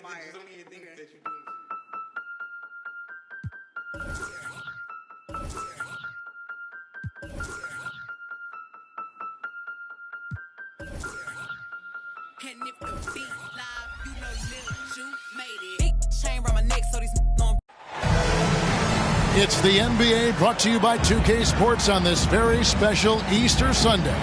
And if the beat live, you know Lil Ju made it. Big chain around my neck, so these on. It's the NBA brought to you by 2K Sports on this very special Easter Sunday.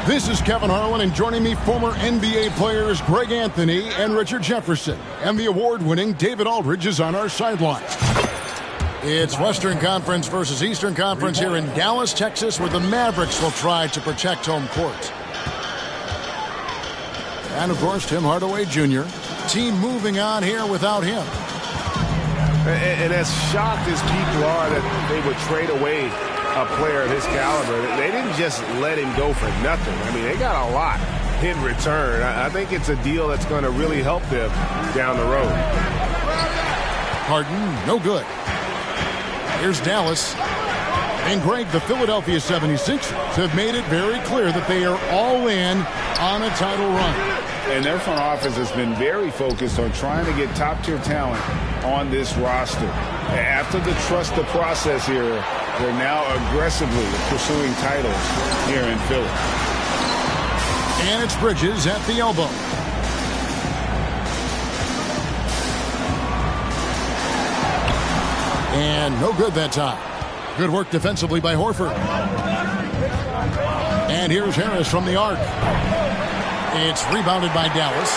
This is Kevin Harlan, and joining me, former NBA players Greg Anthony and Richard Jefferson. And the award-winning David Aldridge is on our sidelines. It's Western Conference versus Eastern Conference here in Dallas, Texas, where the Mavericks will try to protect home court. And, of course, Tim Hardaway Jr. Team moving on here without him. And as shocked as people are that they would trade away a player of his caliber, they didn't just let him go for nothing. I mean, they got a lot in return. I think it's a deal that's going to really help them down the road. Harden, no good. Here's Dallas. And Greg, the Philadelphia 76ers have made it very clear that they are all in on a title run. And their front office has been very focused on trying to get top-tier talent on this roster. After the trust the process era, they're now aggressively pursuing titles here in Philly. And it's Bridges at the elbow. And no good that time. Good work defensively by Horford. And here's Harris from the arc. It's rebounded by Dallas.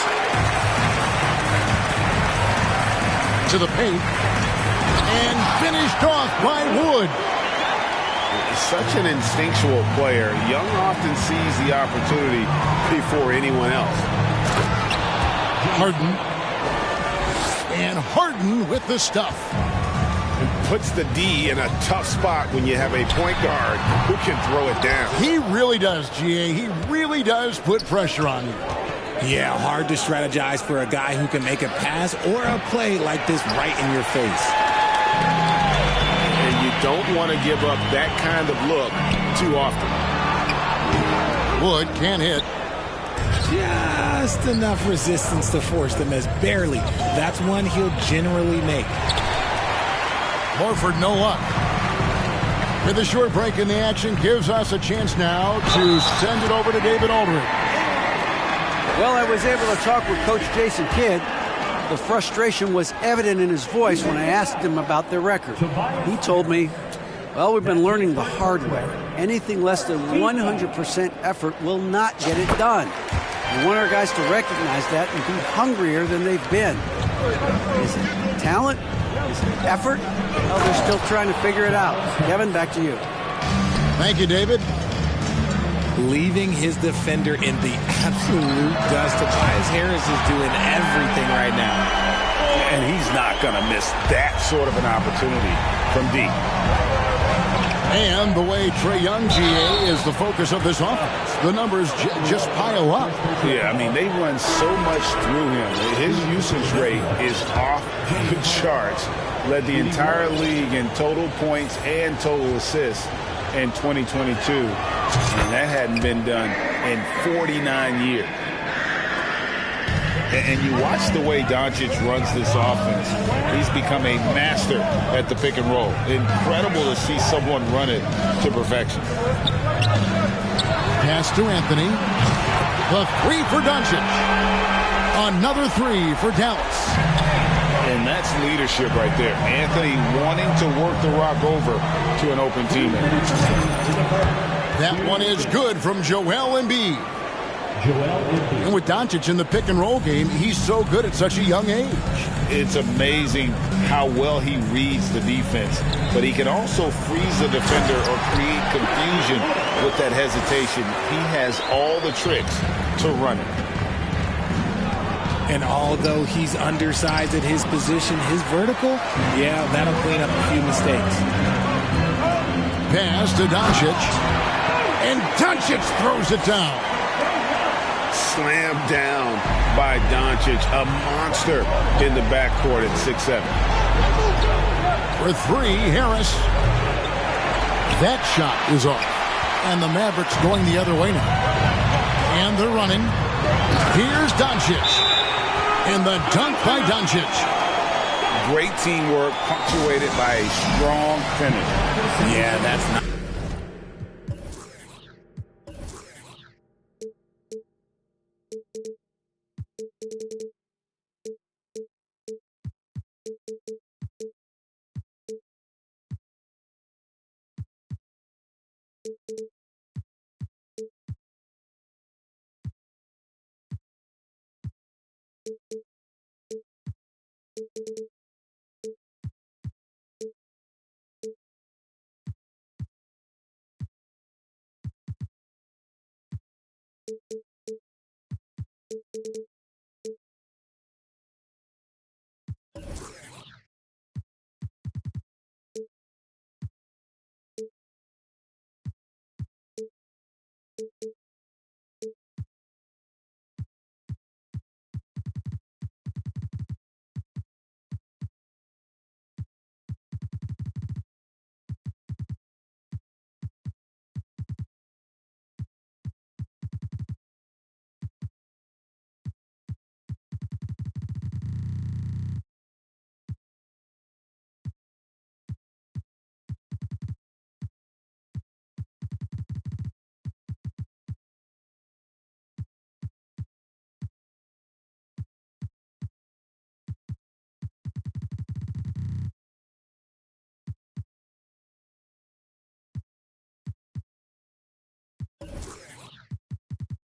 To the paint. And finished off by Wood. Such an instinctual player. Young often sees the opportunity before anyone else. Harden. And Harden with the stuff. And puts the D in a tough spot when you have a point guard who can throw it down. He really does, GA. He really does put pressure on you. Yeah, hard to strategize for a guy who can make a pass or a play like this right in your face. And you don't want to give up that kind of look too often. Wood can't hit. Just enough resistance to force the miss. Barely. That's one he'll generally make. Horford, no luck. With a short break in the action, gives us a chance now to send it over to David Aldridge. Well, I was able to talk with Coach Jason Kidd. The frustration was evident in his voice when I asked him about their record. He told me, well, we've been learning the hard way. Anything less than 100% effort will not get it done. We want our guys to recognize that and be hungrier than they've been. Is it talent? Is it effort? Well, they're still trying to figure it out. Kevin, back to you. Thank you, David. Leaving his defender in the absolute dust. Tobias Harris is doing everything right now. And he's not going to miss that sort of an opportunity from deep. And the way Trae Young, GA, is the focus of this offense. The numbers just pile up. Yeah, I mean, they run so much through him. His usage rate is off the charts. Led the entire league in total points and total assists in 2022. And that hadn't been done in 49 years. And you watch the way Doncic runs this offense. He's become a master at the pick and roll. Incredible to see someone run it to perfection. Pass to Anthony. The three for Doncic. Another three for Dallas. And that's leadership right there. Anthony wanting to work the rock over to an open teammate. That one is good from Joel Embiid. And with Doncic in the pick and roll game, he's so good at such a young age. It's amazing how well he reads the defense, but he can also freeze the defender or create confusion with that hesitation. He has all the tricks to run it. And although he's undersized at his position, his vertical, yeah, that'll clean up a few mistakes. Pass to Doncic. And Doncic throws it down. Slammed down by Doncic, a monster in the backcourt at 6'7". For three, Harris. That shot is off. And the Mavericks going the other way now. And they're running. Here's Doncic. And the dunk by Doncic. Great teamwork, punctuated by a strong finish. Yeah, that's not.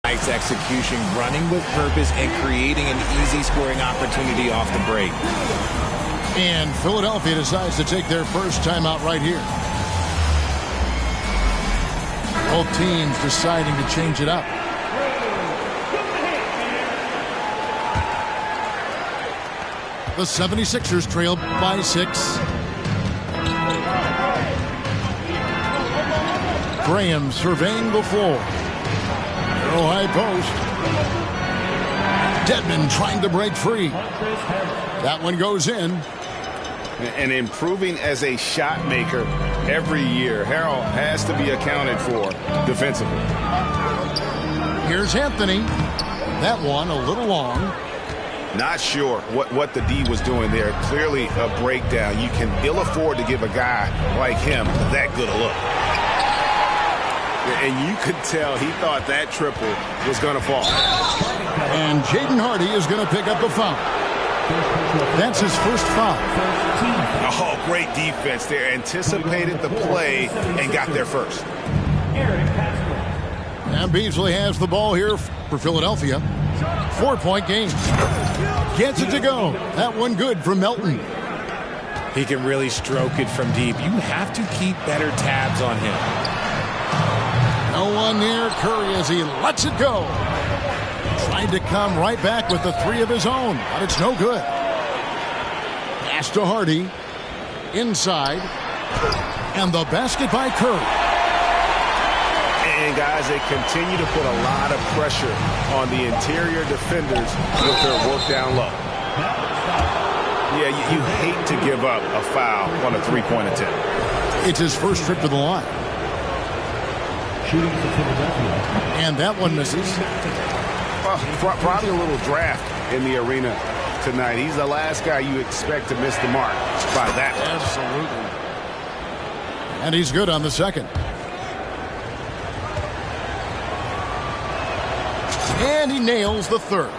Nice execution, running with purpose and creating an easy scoring opportunity off the break. And Philadelphia decides to take their first timeout right here. Both teams deciding to change it up. The 76ers trail by 6. Graham surveying the floor. No high post. Dedmon trying to break free. That one goes in. And improving as a shot maker every year. Harrell has to be accounted for defensively. Here's Anthony. That one a little long. Not sure what the D was doing there. Clearly a breakdown. You can ill afford to give a guy like him that good a look. And you could tell he thought that triple was going to fall. And Jaden Hardy is going to pick up a foul. That's his first foul. Oh, great defense there. Anticipated the play and got there first. And Beasley has the ball here for Philadelphia. 4-point game. Gets it to go. That one good from Melton. He can really stroke it from deep. You have to keep better tabs on him. No one near Curry as he lets it go. Tried to come right back with the 3 of his own, but it's no good. Pass to Hardy. Inside. And the basket by Curry. And guys, they continue to put a lot of pressure on the interior defenders with their work down low. Yeah, you hate to give up a foul on a three-point attempt. It's his first trip to the line. And that one misses. Probably a little draft in the arena tonight. He's the last guy you expect to miss the mark by that much. Absolutely. And he's good on the second. And he nails the third.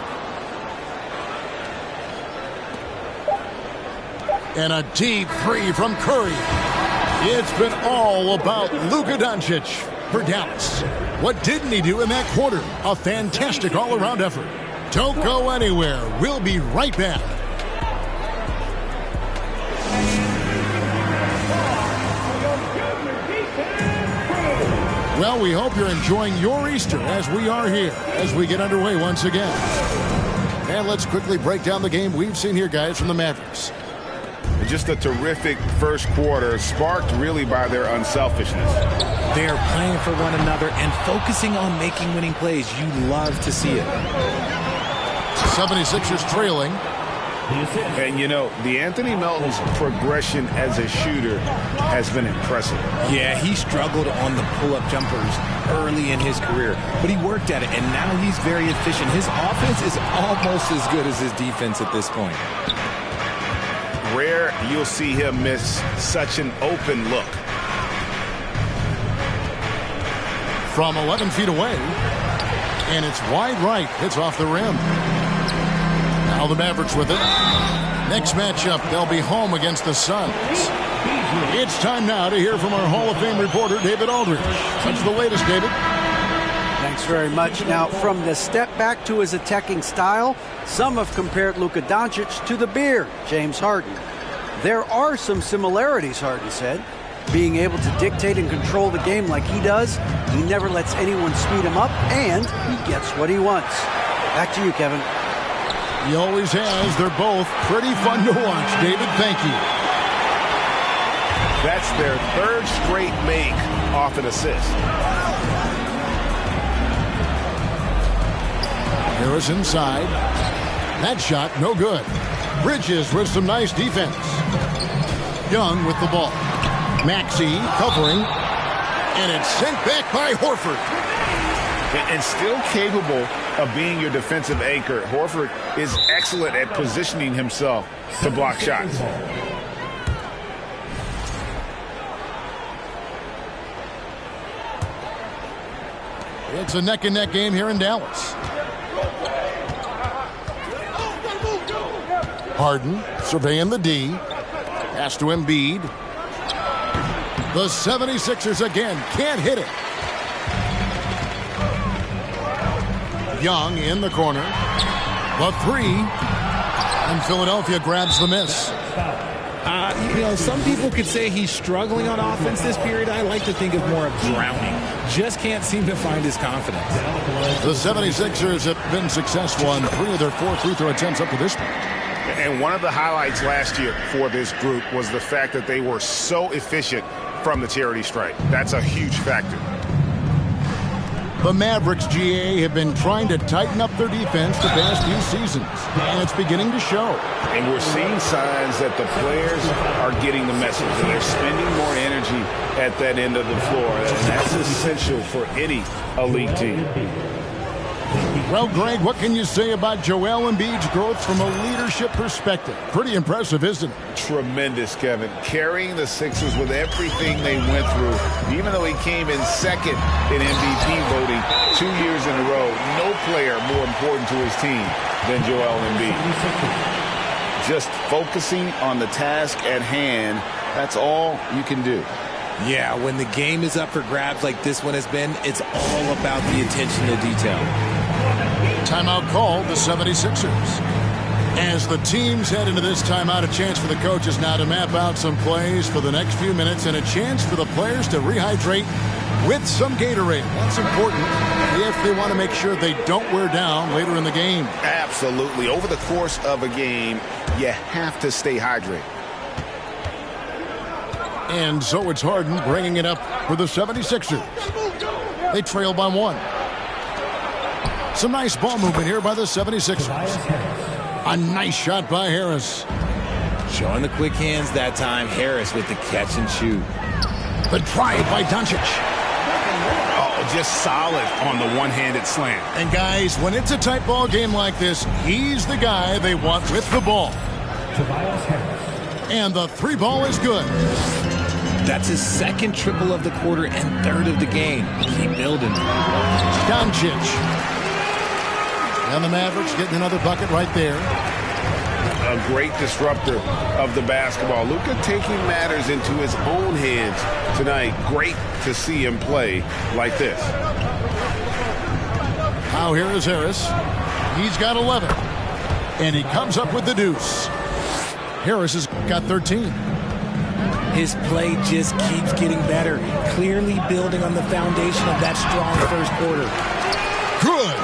And a deep 3 from Curry. It's been all about Luka Doncic for Dallas. What didn't he do in that quarter? A fantastic all-around effort. Don't go anywhere. We'll be right back. Well, we hope you're enjoying your Easter as we are here as we get underway once again. And let's quickly break down the game we've seen here, guys, from the Mavericks. Just a terrific first quarter, sparked really by their unselfishness. They're playing for one another and focusing on making winning plays. You love to see it. 76ers trailing. And, you know, D'Anthony Melton's progression as a shooter has been impressive. Yeah, he struggled on the pull-up jumpers early in his career, but he worked at it, and now he's very efficient. His offense is almost as good as his defense at this point. Rare you'll see him miss such an open look. From 11 feet away, and it's wide right. It's off the rim. Now the Mavericks with it. Next matchup, they'll be home against the Suns. It's time now to hear from our Hall of Fame reporter, David Aldridge. What's the latest, David? Thanks very much. Now, from the step back to his attacking style, some have compared Luka Doncic to the Beard, James Harden. There are some similarities, Harden said. Being able to dictate and control the game like he does, he never lets anyone speed him up, and he gets what he wants. Back to you, Kevin. He always has. They're both pretty fun to watch. David, thank you. That's their third straight make off an assist. Harris inside. That shot, no good. Bridges with some nice defense. Young with the ball. Maxey covering. And it's sent back by Horford. And still capable of being your defensive anchor, Horford is excellent at positioning himself to block shots. It's a neck-and-neck game here in Dallas. Harden surveying the D. Pass to Embiid. The 76ers again can't hit it. Young in the corner. The three. And Philadelphia grabs the miss. You know, some people could say he's struggling on offense this period. I like to think of more of drowning. Just can't seem to find his confidence. The 76ers have been successful on 3 of their 4 free throw attempts up to this point. And one of the highlights last year for this group was the fact that they were so efficient from the charity stripe. That's a huge factor. The Mavericks, GA, have been trying to tighten up their defense the past few seasons, and it's beginning to show. And we're seeing signs that the players are getting the message, and they're spending more energy at that end of the floor, and that's essential for any elite team. Well, Greg, what can you say about Joel Embiid's growth from a leadership perspective? Pretty impressive, isn't it? Tremendous, Kevin. Carrying the Sixers with everything they went through, even though he came in second in MVP voting 2 years in a row. No player more important to his team than Joel Embiid. Just focusing on the task at hand, that's all you can do. Yeah, when the game is up for grabs like this one has been, it's all about the attention to detail. Timeout called the 76ers. As the teams head into this timeout, a chance for the coaches now to map out some plays for the next few minutes and a chance for the players to rehydrate with some Gatorade. That's important if they want to make sure they don't wear down later in the game. Absolutely. Over the course of a game, you have to stay hydrated. And so it's Harden bringing it up for the 76ers. They trail by 1. Some nice ball movement here by the 76ers. A nice shot by Harris. Showing the quick hands that time. Harris with the catch and shoot. The drive by Doncic. Oh, just solid on the one-handed slam. And guys, when it's a tight ball game like this, he's the guy they want with the ball. And the 3 ball is good. That's his second triple of the quarter and third of the game. Keep building. Doncic. And the Mavericks getting another bucket right there. A great disruptor of the basketball. Luka taking matters into his own hands tonight. Great to see him play like this. Now here is Harris. He's got 11. And he comes up with the deuce. Harris has got 13. His play just keeps getting better. Clearly building on the foundation of that strong first quarter. Good.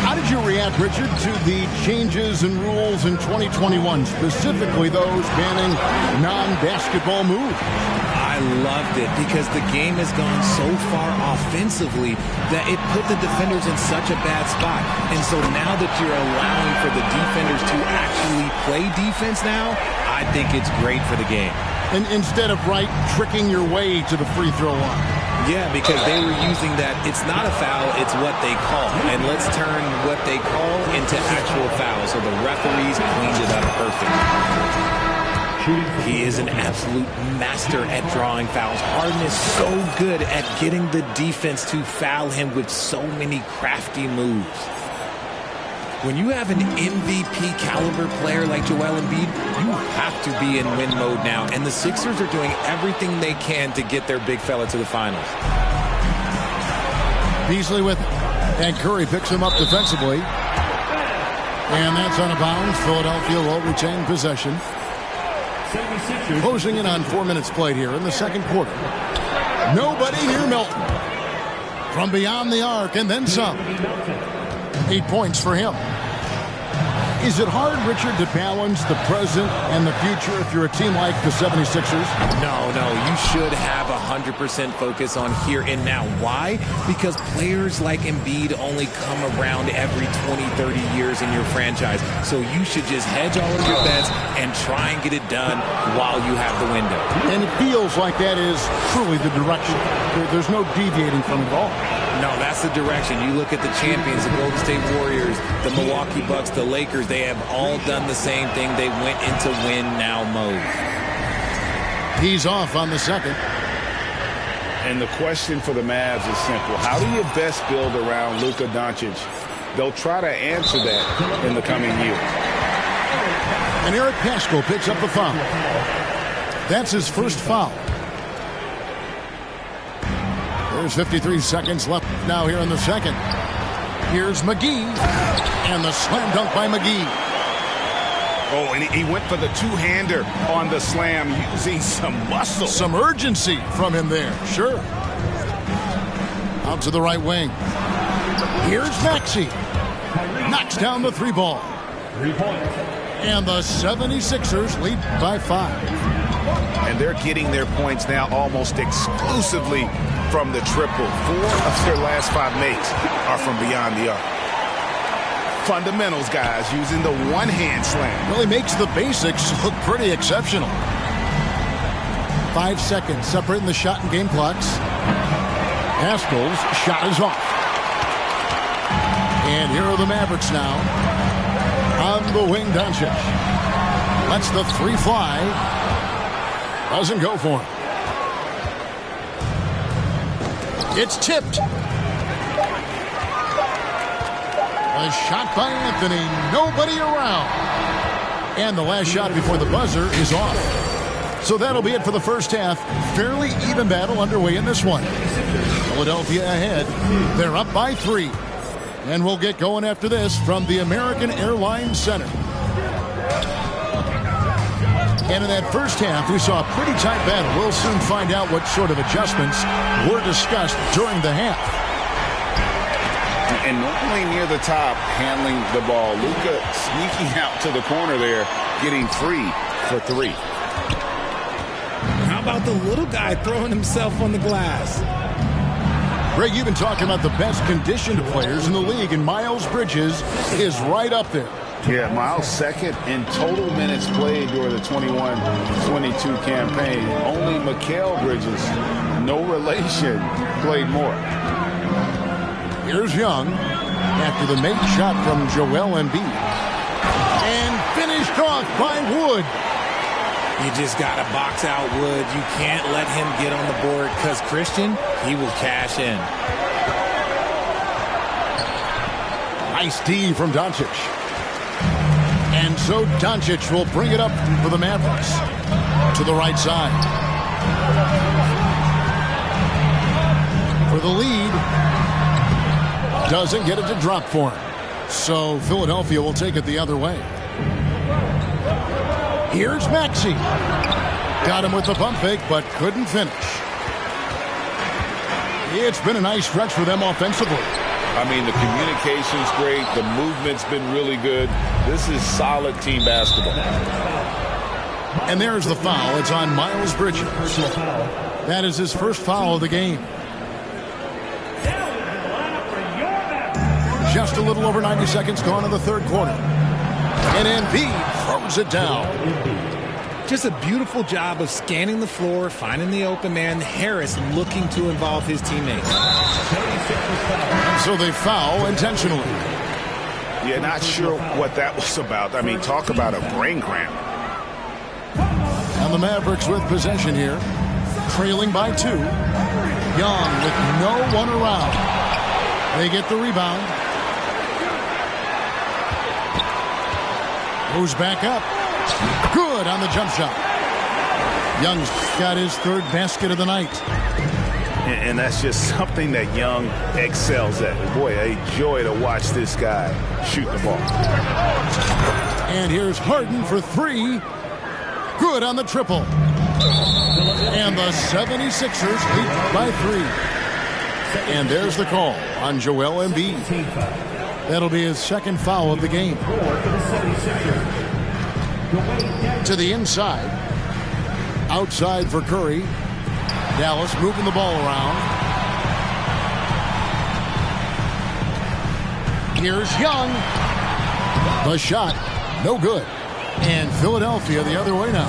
How did you react, Richard, to the changes in rules in 2021, specifically those banning non-basketball moves? I I loved it because the game has gone so far offensively that it put the defenders in such a bad spot. And so now that you're allowing for the defenders to actually play defense now, I think it's great for the game. And instead of tricking your way to the free throw line. Yeah, because they were using that it's not a foul, it's what they call. And let's turn what they call into actual foul. So the referees cleaned it up perfectly. He is an absolute master at drawing fouls. Harden is so good at getting the defense to foul him with so many crafty moves. When you have an MVP caliber player like Joel Embiid, you have to be in win mode now. And the Sixers are doing everything they can to get their big fella to the finals. Beasley with it. And Curry picks him up defensively. And that's out of bounds. Philadelphia will retain possession. Closing in on 4 minutes played here in the second quarter. Nobody near Milton. From beyond the arc and then some. 8 points for him. Is it hard, Richard, to balance the present and the future if you're a team like the 76ers? No. You should have 100% focus on here and now. Why? Because players like Embiid only come around every 20, 30 years in your franchise. So you should just hedge all of your bets and try and get it done while you have the window. And it feels like that is truly the direction. There's no deviating from it at all. No, that's the direction. You look at the champions, the Golden State Warriors, the Milwaukee Bucks, the Lakers, they have all done the same thing. They went into win-now mode. He's off on the second. And the question for the Mavs is simple. How do you best build around Luka Doncic? They'll try to answer that in the coming years. And Eric Paschall picks up the foul. That's his first foul. There's 53 seconds left now here in the second. Here's McGee. And the slam dunk by McGee. Oh, and he went for the two-hander on the slam using some muscle. Some urgency from him there. Sure. Out to the right wing. Here's Maxey. Knocks down the three ball. 3 points. And the 76ers lead by 5. And they're getting their points now almost exclusively from the triple. 4 of their last 5 makes are from beyond the arc. Fundamentals, guys, using the one-hand slam. Really makes the basics look pretty exceptional. 5 seconds separating the shot and game clocks. Haskell's shot is off. And here are the Mavericks now. On the wing, Doncic. Lets the three fly. Doesn't go for him. It's tipped. A shot by Anthony. Nobody around. And the last shot before the buzzer is off. So that'll be it for the first half. Fairly even battle underway in this one. Philadelphia ahead. They're up by 3. And we'll get going after this from the American Airlines Center. And in that first half, we saw a pretty tight battle. We'll soon find out what sort of adjustments were discussed during the half. And normally near the top, handling the ball. Luka sneaking out to the corner there, getting free for 3. How about the little guy throwing himself on the glass? Greg, you've been talking about the best conditioned players in the league, and Miles Bridges is right up there. Yeah, Miles second in total minutes played during the 21-22 campaign. Only Mikal Bridges, no relation, played more. Here's Young after the make shot from Joel Embiid. And finished off by Wood. You just got to box out Wood. You can't let him get on the board because Christian, he will cash in. Nice D from Doncic. And so Doncic will bring it up for the Mavericks. To the right side. For the lead. Doesn't get it to drop for him. So Philadelphia will take it the other way. Here's Maxey. Got him with the pump fake, but couldn't finish. It's been a nice stretch for them offensively. I mean, the communication's great. The movement's been really good. This is solid team basketball. And there's the foul. It's on Miles Bridges. Personal foul. That is his first foul of the game. Just a little over 90 seconds gone in the third quarter. And Embiid throws it down. Just a beautiful job of scanning the floor, finding the open man. Harris looking to involve his teammates. And so they foul intentionally. Yeah, not sure what that was about. I mean, talk about a brain cramp. And the Mavericks with possession here. Trailing by 2. Young with no one around. They get the rebound. Goes back up. Good on the jump shot. Young's got his third basket of the night. And that's just something that Young excels at. Boy, a joy to watch this guy shoot the ball. And here's Harden for 3. Good on the triple. And the 76ers lead by 3. And there's the call on Joel Embiid. That'll be his second foul of the game. To the inside. Outside for Curry. Dallas moving the ball around. Here's Young. The shot, no good. And Philadelphia the other way now.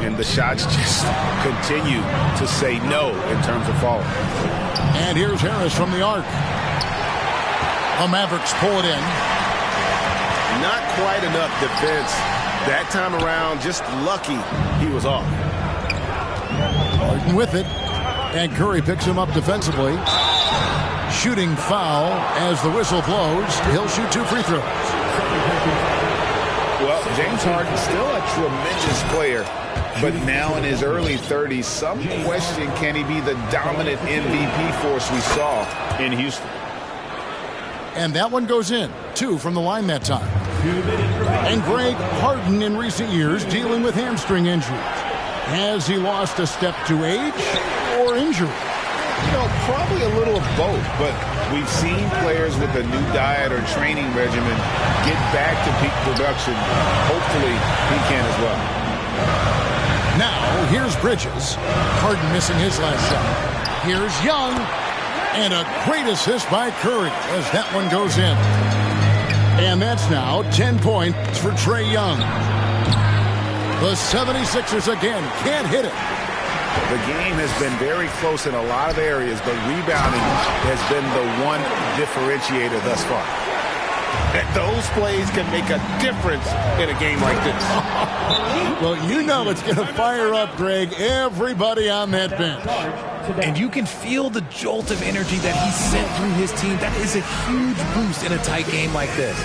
And the shots just continue to say no in terms of falling. And here's Harris from the arc. The Mavericks pull it in. Not quite enough defense that time around. Just lucky he was off. Harden with it. And Curry picks him up defensively. Shooting foul as the whistle blows. He'll shoot 2 free throws. Well, James Harden still a tremendous player, but now in his early 30s, some question, can he be the dominant MVP force we saw in Houston? And that one goes in. 2 from the line that time. And Greg, Harden in recent years dealing with hamstring injuries. Has he lost a step to age or injury? You know, probably a little of both, but we've seen players with a new diet or training regimen get back to peak production. Hopefully, he can as well. Now, here's Bridges. Harden missing his last shot. Here's Young. And a great assist by Curry as that one goes in. And that's now 10 points for Trae Young. The 76ers again can't hit it. The game has been very close in a lot of areas, but rebounding has been the one differentiator thus far. Those plays can make a difference in a game like this. Well, you know it's going to fire up, Greg, everybody on that bench. And you can feel the jolt of energy that he sent through his team. That is a huge boost in a tight game like this.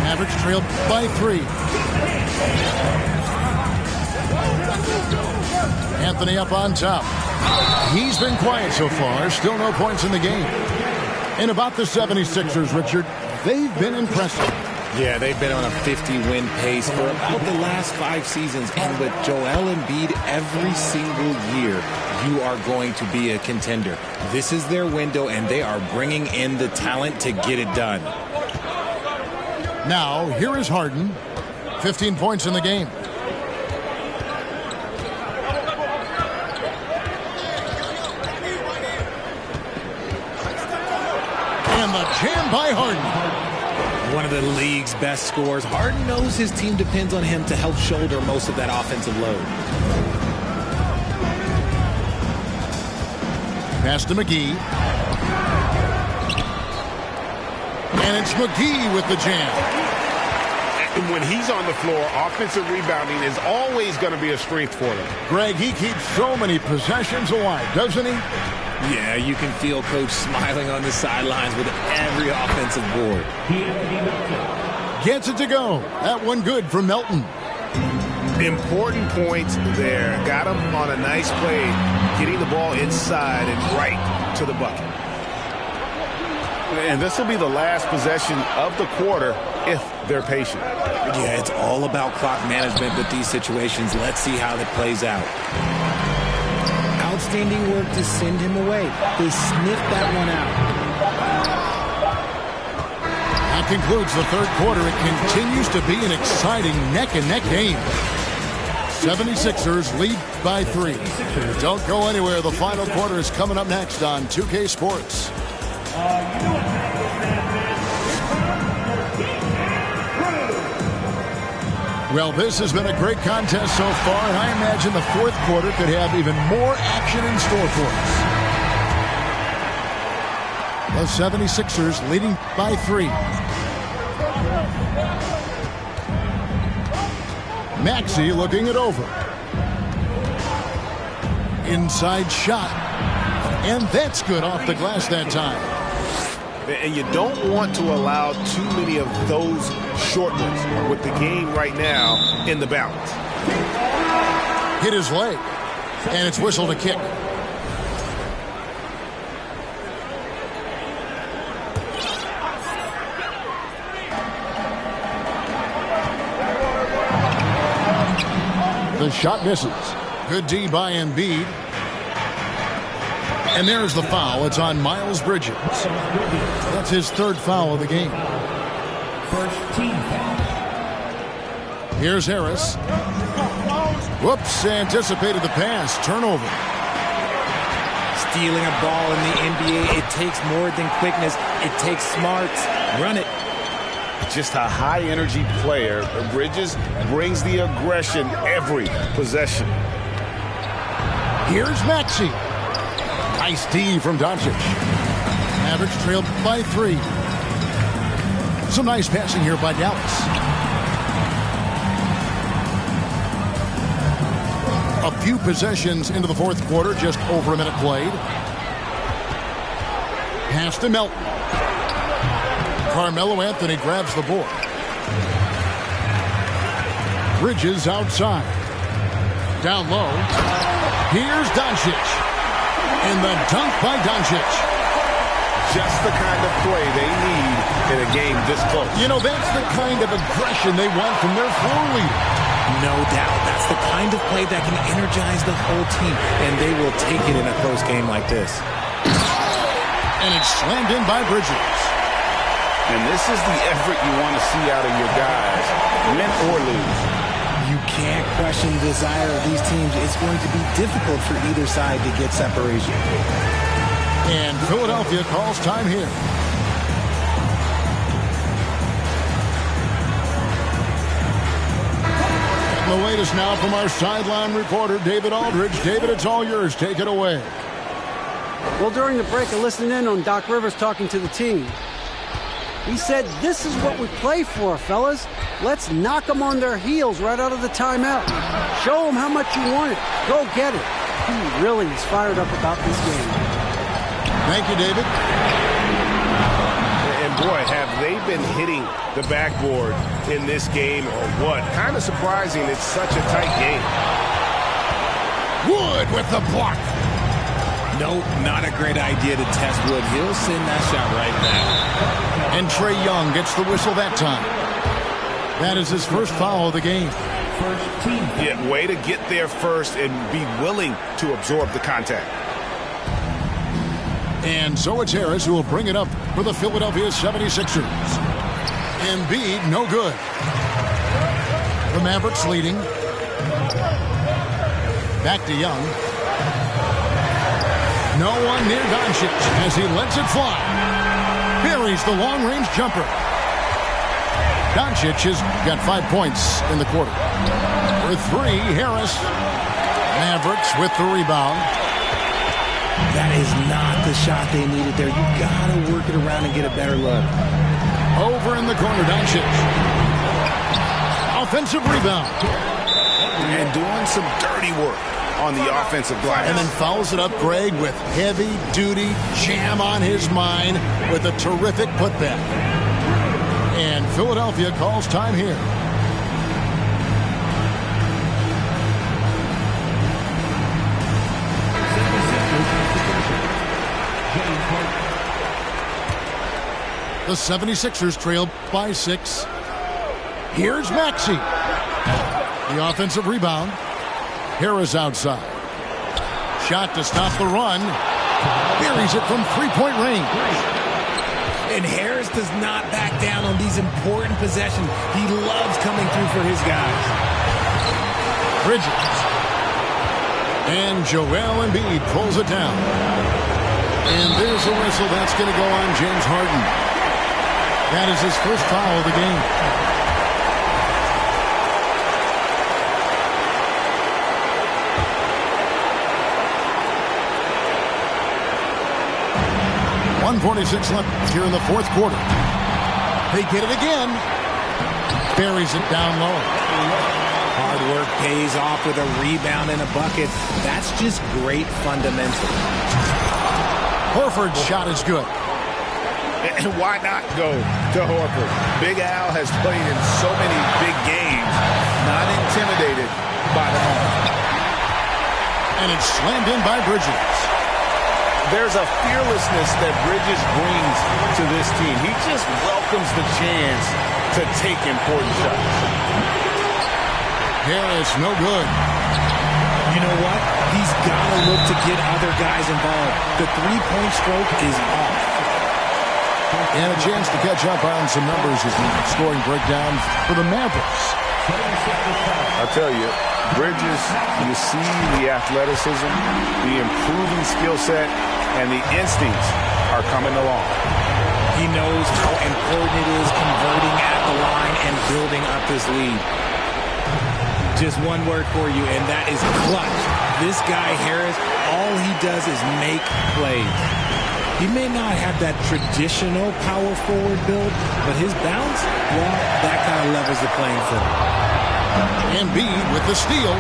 Mavericks trailed by 3. Anthony up on top. He's been quiet so far. Still no points in the game. And about the 76ers, Richard, they've been impressive. Yeah, they've been on a 50-win pace for about the last 5 seasons. And with Joel Embiid every single year, you are going to be a contender. This is their window, and they are bringing in the talent to get it done. Now, here is Harden. 15 points in the game. And the jam by Harden. One of the league's best scorers. Harden knows his team depends on him to help shoulder most of that offensive load. Pass to McGee. And it's McGee with the jam. And when he's on the floor, offensive rebounding is always going to be a strength for them. Greg, he keeps so many possessions alive, doesn't he? Yeah, you can feel Coach smiling on the sidelines with every offensive board. Gets it to go. That one good for Melton. Important points there. Got him on a nice play, getting the ball inside and right to the bucket. And this will be the last possession of the quarter if they're patient. Yeah, it's all about clock management with these situations. Let's see how that plays out. Outstanding work to send him away. They sniffed that one out. That concludes the third quarter. It continues to be an exciting neck-and-neck game. 76ers lead by 3. Don't go anywhere. The final quarter is coming up next on 2K Sports. Well, this has been a great contest so far, and I imagine the fourth quarter could have even more action in store for us. The 76ers leading by 3. Maxey looking it over. Inside shot. And that's good off the glass that time. And you don't want to allow too many of those short ones with the game right now in the balance. Hit his leg. And it's whistled a kick. The shot misses. Good D by Embiid. And there's the foul. It's on Miles Bridges. That's his third foul of the game. First team foul. Here's Harris. Whoops, anticipated the pass. Turnover. Stealing a ball in the NBA, it takes more than quickness. It takes smarts. Run it. Just a high-energy player. Bridges brings the aggression every possession. Here's Maxey. Nice D from Doncic. Mavericks trailed by 3. Some nice passing here by Dallas. A few possessions into the fourth quarter, just over a minute played. Pass to Melton. Carmelo Anthony grabs the board. Bridges outside. Down low. Here's Doncic. And the dunk by Doncic. Just the kind of play they need in a game this close. You know, that's the kind of aggression they want from their floor leader. No doubt. That's the kind of play that can energize the whole team. And they will take it in a close game like this. And it's slammed in by Bridges. And this is the effort you want to see out of your guys, win or lose. You can't question the desire of these teams. It's going to be difficult for either side to get separation. And Philadelphia calls time here. And the latest now from our sideline reporter, David Aldridge. David, it's all yours. Take it away. Well, during the break, I listened in on Doc Rivers talking to the team. He said, this is what we play for, fellas. Let's knock them on their heels right out of the timeout. Show them how much you want it. Go get it. He really is fired up about this game. Thank you, David. And boy, have they been hitting the backboard in this game or what? Kind of surprising. It's such a tight game. Wood with the block. Nope, not a great idea to test Wood. He'll send that shot right back. And Trae Young gets the whistle that time. That is his first foul of the game. First team foul. Yeah, way to get there first and be willing to absorb the contact. And so it's Harris who will bring it up for the Philadelphia 76ers. Embiid, no good. The Mavericks leading. Back to Young. No one near Doncic as he lets it fly. Buries the long-range jumper. Doncic has got 5 points in the quarter. For 3, Harris. Mavericks with the rebound. That is not the shot they needed there. You got to work it around and get a better look. Over in the corner, Doncic. Offensive rebound. And doing some dirty work on the offensive glass. And then fouls it up, Greg, with heavy-duty jam on his mind with a terrific putback. And Philadelphia calls time here. The 76ers trail by 6. Here's Maxey. The offensive rebound. Harris outside. Shot to stop the run. Buries it from three-point range. And Harris does not back down on these important possessions. He loves coming through for his guys. Bridges. And Joel Embiid pulls it down. And there's a whistle. That's going to go on James Harden. That is his first foul of the game. .146 left here in the fourth quarter. They get it again. Buries it down low. Hard work pays off with a rebound and a bucket. That's just great fundamental. Horford's shot is good. And why not go to Horford? Big Al has played in so many big games, not intimidated by the moment. And it's slammed in by Bridges. There's a fearlessness that Bridges brings to this team. He just welcomes the chance to take important shots. Harris, no good. You know what? He's got to look to get other guys involved. The three-point stroke is off. And a chance to catch up on some numbers as the scoring breakdown for the Mavericks. I'll tell you, Bridges, you see the athleticism, the improving skill set, and the instincts are coming along. He knows how important it is converting at the line and building up his lead. Just one word for you, and that is clutch. This guy, Harris, all he does is make plays. He may not have that traditional power forward build, but his bounce, well, that kind of levels the playing field. Embiid with the steal.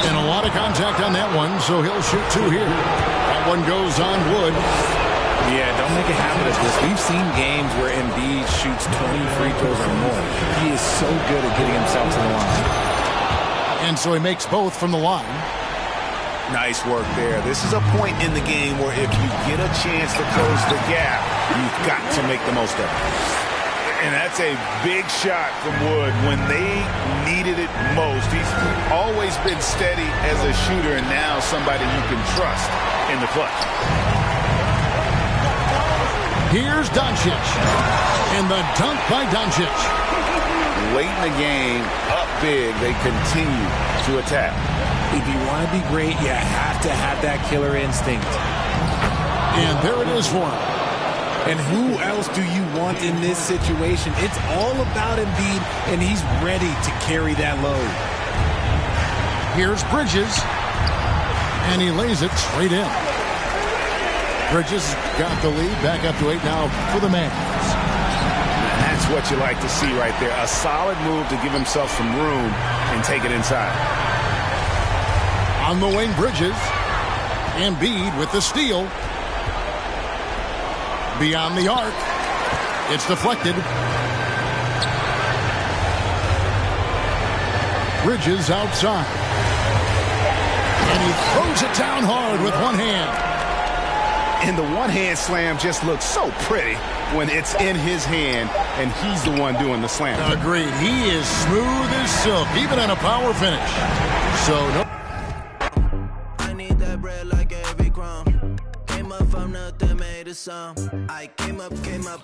And a lot of contact on that one, so he'll shoot two here. That one goes on Wood. Yeah, don't make a habit of this. We've seen games where Embiid shoots 20 free throws or more. He is so good at getting himself to the line. And so he makes both from the line. Nice work there. This is a point in the game where if you get a chance to close the gap, you've got to make the most of it. And that's a big shot from Wood when they needed it most. He's always been steady as a shooter, and now somebody you can trust in the clutch. Here's Doncic. And the dunk by Doncic. Late in the game, up big, they continue to attack. If you want to be great, you have to have that killer instinct. And there it is for him. And who else do you want in this situation? It's all about Embiid, and he's ready to carry that load. Here's Bridges. And he lays it straight in. Bridges got the lead, back up to 8 now for the Mavs. That's what you like to see right there. A solid move to give himself some room and take it inside. On the wing, Bridges. Embiid with the steal. Beyond the arc. It's deflected. Bridges outside. And he throws it down hard with one hand. And the one-hand slam just looks so pretty when it's in his hand and he's the one doing the slam. Agreed. He is smooth as silk, even on a power finish. So, no. I need that bread like every crumb. Came up from nothing, made a sum. I came up,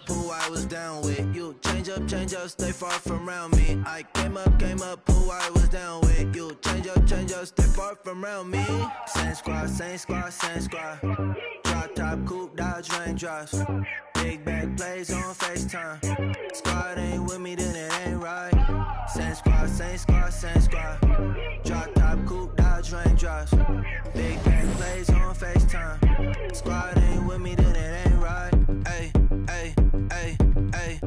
who I was down with. You change up, stay far from around me. I came up, who I was down with. You change up, stay far from around me. Same squad, same squad, same squad. Drop top, coupe, dodge, raindrops. Big back plays on FaceTime. Squad ain't with me, then it ain't right. Same squad, same squad, same squad. Drop top, coupe, dodge, raindrops. Big back plays on FaceTime. Squad ain't with me, then it ain't right. Ay, ay, ay, ay.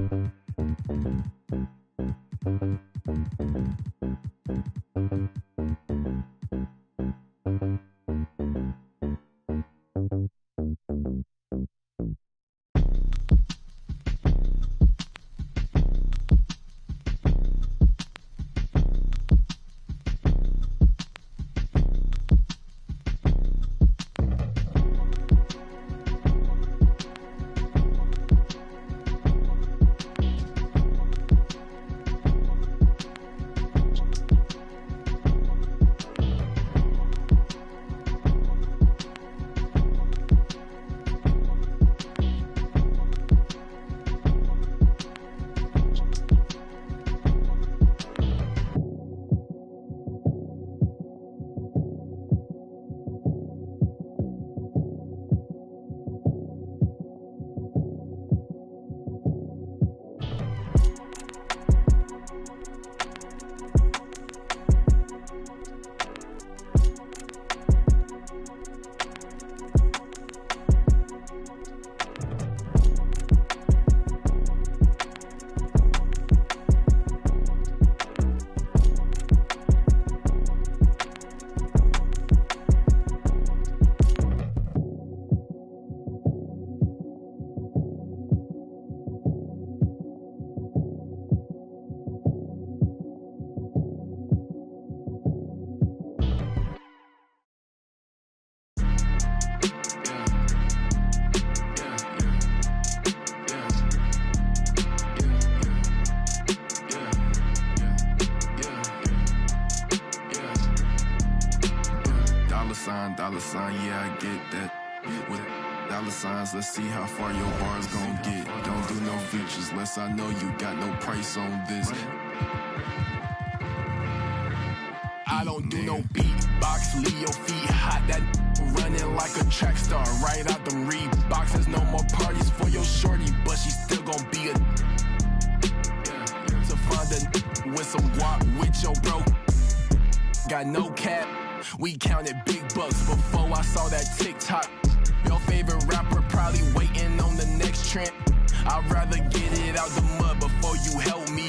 yeah, I get that. With dollar signs, let's see how far your bars gon' get. Don't do no features, less I know you got no price on this. I don't do no beatbox, leave your feet hot, that running like a track star, right out them Reeboks. There's no more parties for your shorty, but she still gon' be a to find a with some guap with your bro. Got no cap, we counted big bucks before I saw that TikTok. Your favorite rapper probably waiting on the next trend. I'd rather get it out the mud before you help me.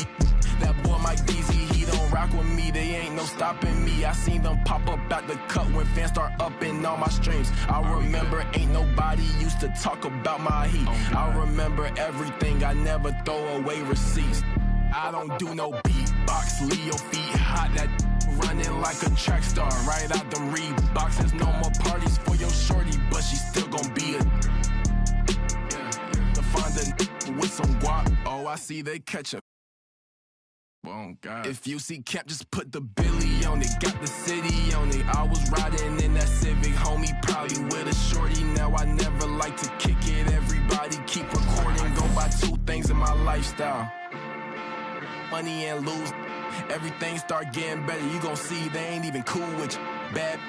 That boy Mike Deezy, he don't rock with me. They ain't no stopping me. I seen them pop up out the cut when fans start upping all my streams. I remember ain't nobody used to talk about my heat. I remember everything, I never throw away receipts. I don't do no beatbox, leave your feet hot, that running like a track star, right out them Reeboks. There's no more parties for your shorty, but she still gon' be a to find a with some guap. Oh, I see they catch a. Oh, God. If you see Camp, just put the Billy on it. Got the city on it. I was riding in that Civic, homie, probably with a shorty. Now I never like to kick it. Everybody keep recording. Go by two things in my lifestyle: money and lose. Everything start getting better. You gon' see they ain't even cool with you. Bad